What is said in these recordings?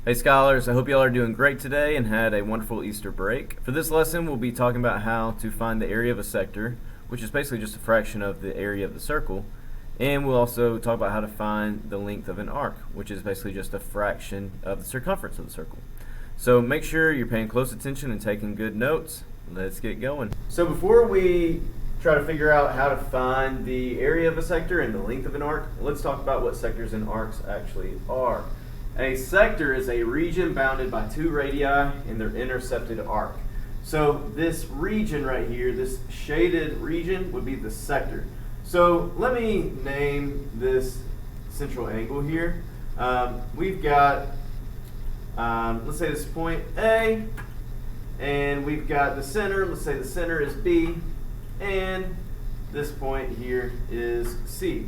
Hey scholars, I hope y'all are doing great today and had a wonderful Easter break. For this lesson, we'll be talking about how to find the area of a sector, which is basically just a fraction of the area of the circle. And we'll also talk about how to find the length of an arc, which is basically just a fraction of the circumference of the circle. So make sure you're paying close attention and taking good notes. Let's get going. So before we try to figure out how to find the area of a sector and the length of an arc, let's talk about what sectors and arcs actually are. A sector is a region bounded by two radii and their intercepted arc. So this region right here, this shaded region, would be the sector. So let me name this central angle here. We've got, let's say this is point A, and we've got the center. Let's say the center is B, and this point here is C.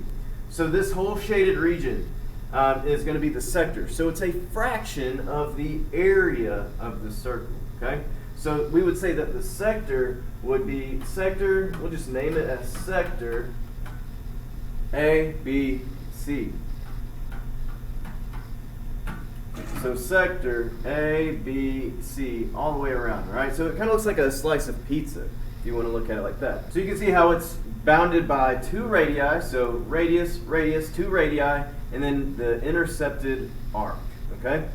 So this whole shaded region is going to be the sector. So it's a fraction of the area of the circle, okay? So we would say that the sector would be sector, we'll just name it as sector A, B, C. So sector A, B, C, all the way around, right? So it kind of looks like a slice of pizza, if you want to look at it like that. So you can see how it's bounded by two radii, so radius, radius, two radii, and then the intercepted arc, okay?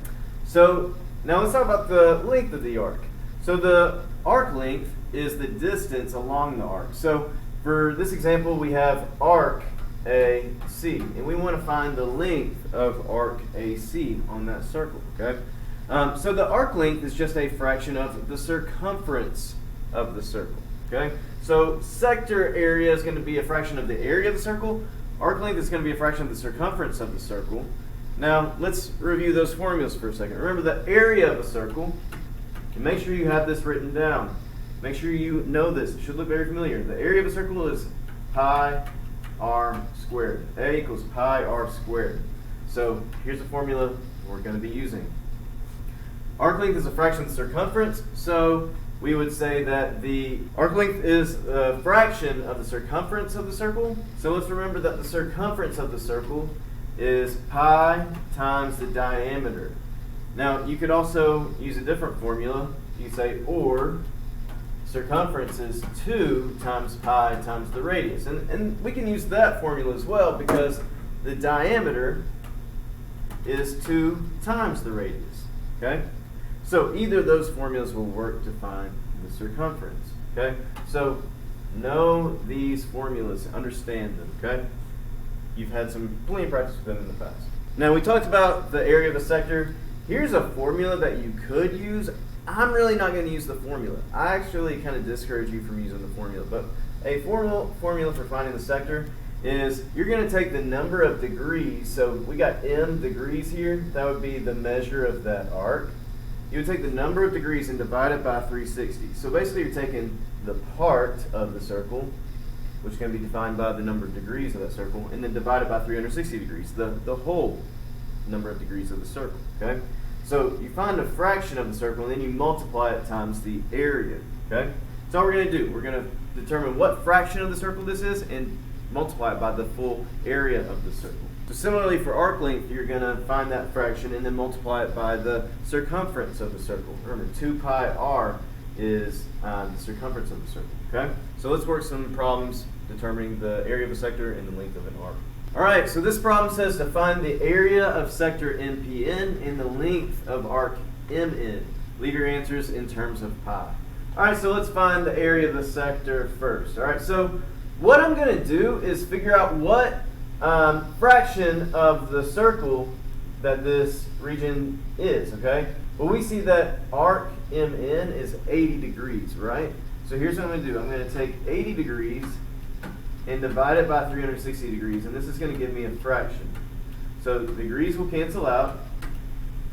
So now let's talk about the length of the arc. So the arc length is the distance along the arc. So for this example, we have arc AC, and we want to find the length of arc AC on that circle, okay? So the arc length is just a fraction of the circumference of the circle, okay? So sector area is going to be a fraction of the area of the circle. Arc length is going to be a fraction of the circumference of the circle. Now, let's review those formulas for a second. Remember the area of a circle, and make sure you have this written down. Make sure you know this. It should look very familiar. The area of a circle is pi r squared. A equals pi r squared. So here's the formula we're going to be using. Arc length is a fraction of the circumference, so we would say that the arc length is a fraction of the circumference of the circle. So let's remember that the circumference of the circle is pi times the diameter. Now you could also use a different formula. You say or circumference is 2 times pi times the radius. And we can use that formula as well because the diameter is 2 times the radius. Okay? So either of those formulas will work to find the circumference, okay? So know these formulas, understand them, okay? You've had plenty of practice with them in the past. Now we talked about the area of a sector. Here's a formula that you could use. I'm really not going to use the formula. I actually kind of discourage you from using the formula, but a formula for finding the sector is you're going to take the number of degrees. So we got m degrees here. That would be the measure of that arc. You would take the number of degrees and divide it by 360. So basically you're taking the part of the circle, which can be defined by the number of degrees of that circle, and then divide it by 360 degrees, the whole number of degrees of the circle, okay? So you find a fraction of the circle, and then you multiply it times the area, okay? So all we're going to do, we're going to determine what fraction of the circle this is and multiply it by the full area of the circle. So similarly for arc length, you're going to find that fraction and then multiply it by the circumference of the circle. Remember, 2 pi r is the circumference of the circle, okay? So let's work some problems determining the area of a sector and the length of an arc. All right, so this problem says to find the area of sector MPN and the length of arc MN. Leave your answers in terms of pi. All right, so let's find the area of the sector first. All right, so what I'm going to do is figure out what fraction of the circle that this region is, okay? Well, we see that arc MN is 80 degrees, right? So here's what I'm going to do. I'm going to take 80 degrees and divide it by 360 degrees, and this is going to give me a fraction. So the degrees will cancel out.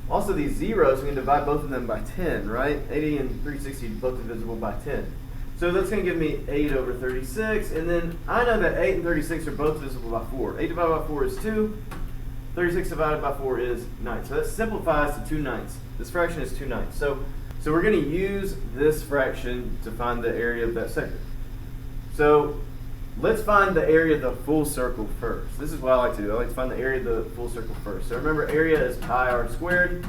Also, these zeros, we can divide both of them by 10, right? 80 and 360 both divisible by 10. So that's going to give me 8 over 36, and then I know that 8 and 36 are both divisible by 4. 8 divided by 4 is 2. 36 divided by 4 is 9. So that simplifies to 2/9. This fraction is 2/9. So we're going to use this fraction to find the area of that sector. So let's find the area of the full circle first. This is what I like to do. I like to find the area of the full circle first. So remember, area is pi r squared.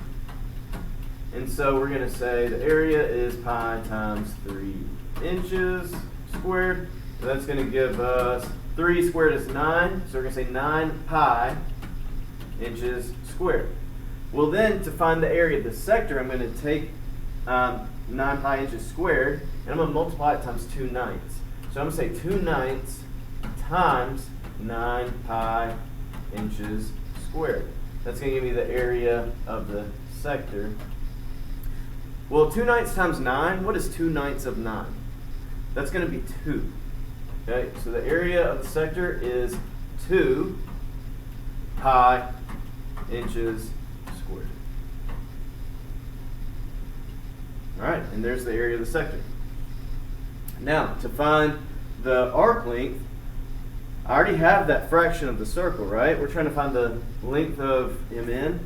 And so we're going to say the area is pi times 3 inches squared. And that's going to give us 3 squared is 9. So we're going to say 9 pi inches squared. Well, then to find the area of the sector, I'm going to take 9 pi inches squared, and I'm going to multiply it times 2/9. So I'm going to say 2/9 times 9 pi inches squared. That's going to give me the area of the sector. Well, 2/9 times 9, what is 2/9 of 9? That's going to be 2. Okay, so the area of the sector is 2 pi inches squared. All right, and there's the area of the sector. Now, to find the arc length, I already have that fraction of the circle, right? We're trying to find the length of MN.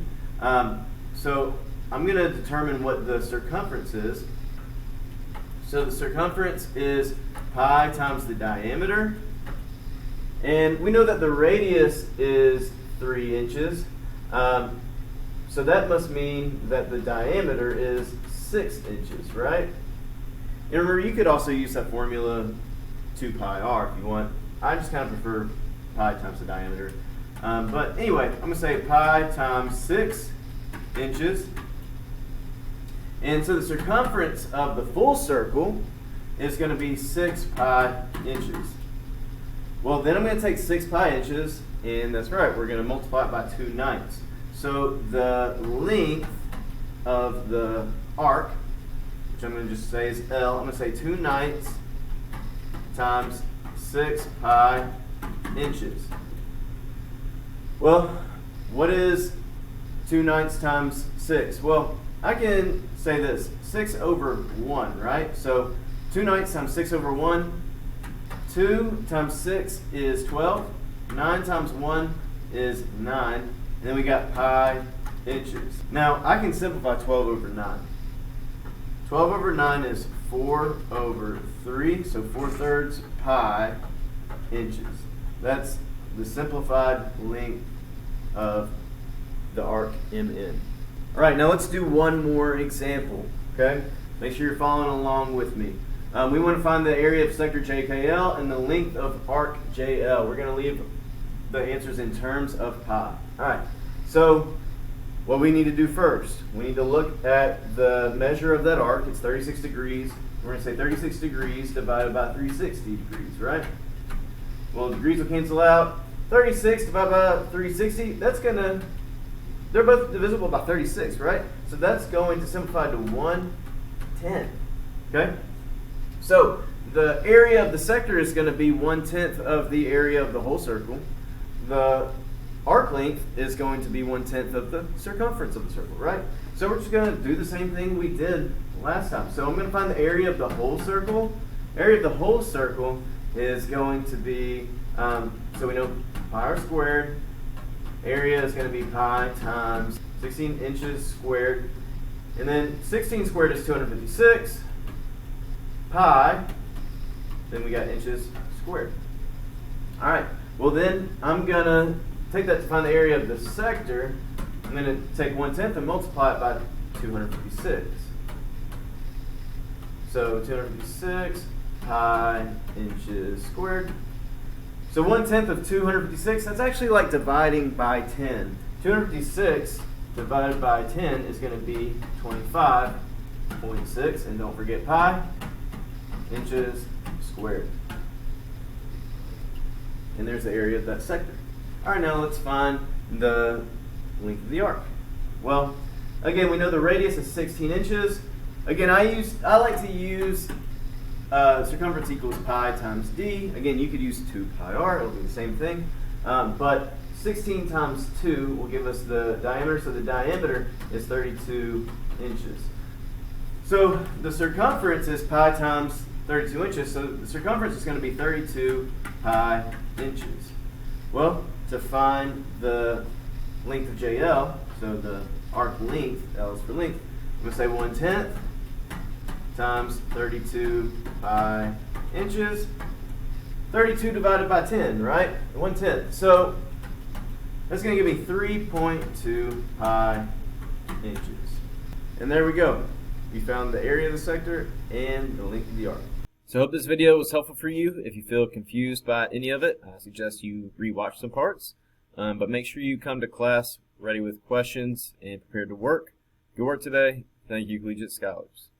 So I'm going to determine what the circumference is. So the circumference is pi times the diameter. And we know that the radius is 3 inches. So that must mean that the diameter is 6 inches, right? And remember, you could also use that formula 2 pi r if you want. I just kind of prefer pi times the diameter. But anyway, I'm going to say pi times 6 inches. And so the circumference of the full circle is going to be 6 pi inches. Well, then I'm going to take 6 pi inches, and that's right, we're going to multiply it by 2/9. So the length of the arc, which I'm going to just say is L, I'm going to say 2/9 times 6 pi inches. Well, what is 2/9 times 6? Well, I can say this, 6 over 1, right? So 2/9 times 6 over 1, 2 times 6 is 12, 9 times 1 is 9, and then we got pi inches. Now, I can simplify 12 over 9. 12 over 9 is 4 over 3, so 4/3 pi inches. That's the simplified length of the arc MN. All right, now let's do one more example, okay? Make sure you're following along with me. We want to find the area of sector JKL and the length of arc JL. We're going to leave the answers in terms of pi. All right, so what we need to do first, we need to look at the measure of that arc. It's 36 degrees. We're going to say 36 degrees divided by 360 degrees, right? Well, degrees will cancel out. 36 divided by 360, that's going to, they're both divisible by 36, right? So that's going to simplify to 1/10, okay? So the area of the sector is going to be 1/10 of the area of the whole circle. The arc length is going to be 1/10 of the circumference of the circle, right? So we're just going to do the same thing we did last time. So I'm going to find the area of the whole circle. Area of the whole circle is going to be, so we know pi r squared. Area is going to be pi times 16 inches squared. And then 16 squared is 256. Pi, then we got inches squared. All right, well then I'm going to take that to find the area of the sector. I'm going to take 1/10 and multiply it by 256. So 256 pi inches squared. So 1/10 of 256, that's actually like dividing by 10. 256 divided by 10 is going to be 25.6, and don't forget pi, inches squared. And there's the area of that sector. All right, now let's find the length of the arc. Well, again, we know the radius is 16 inches. Again, I like to use circumference equals pi times d. Again, you could use 2 pi r, it'll be the same thing. But 16 times 2 will give us the diameter, so the diameter is 32 inches. So the circumference is pi times 32 inches, so the circumference is going to be 32 pi inches. Well, to find the length of JL, so the arc length, L is for length, I'm going to say 1/10 times 32 pi inches. 32 divided by 10, right? 1/10. So that's going to give me 3.2 pi inches. And there we go. We found the area of the sector and the length of the arc. So I hope this video was helpful for you. If you feel confused by any of it, I suggest you rewatch some parts. But make sure you come to class ready with questions and prepared to work. Good work today. Thank you, Collegiate Scholars.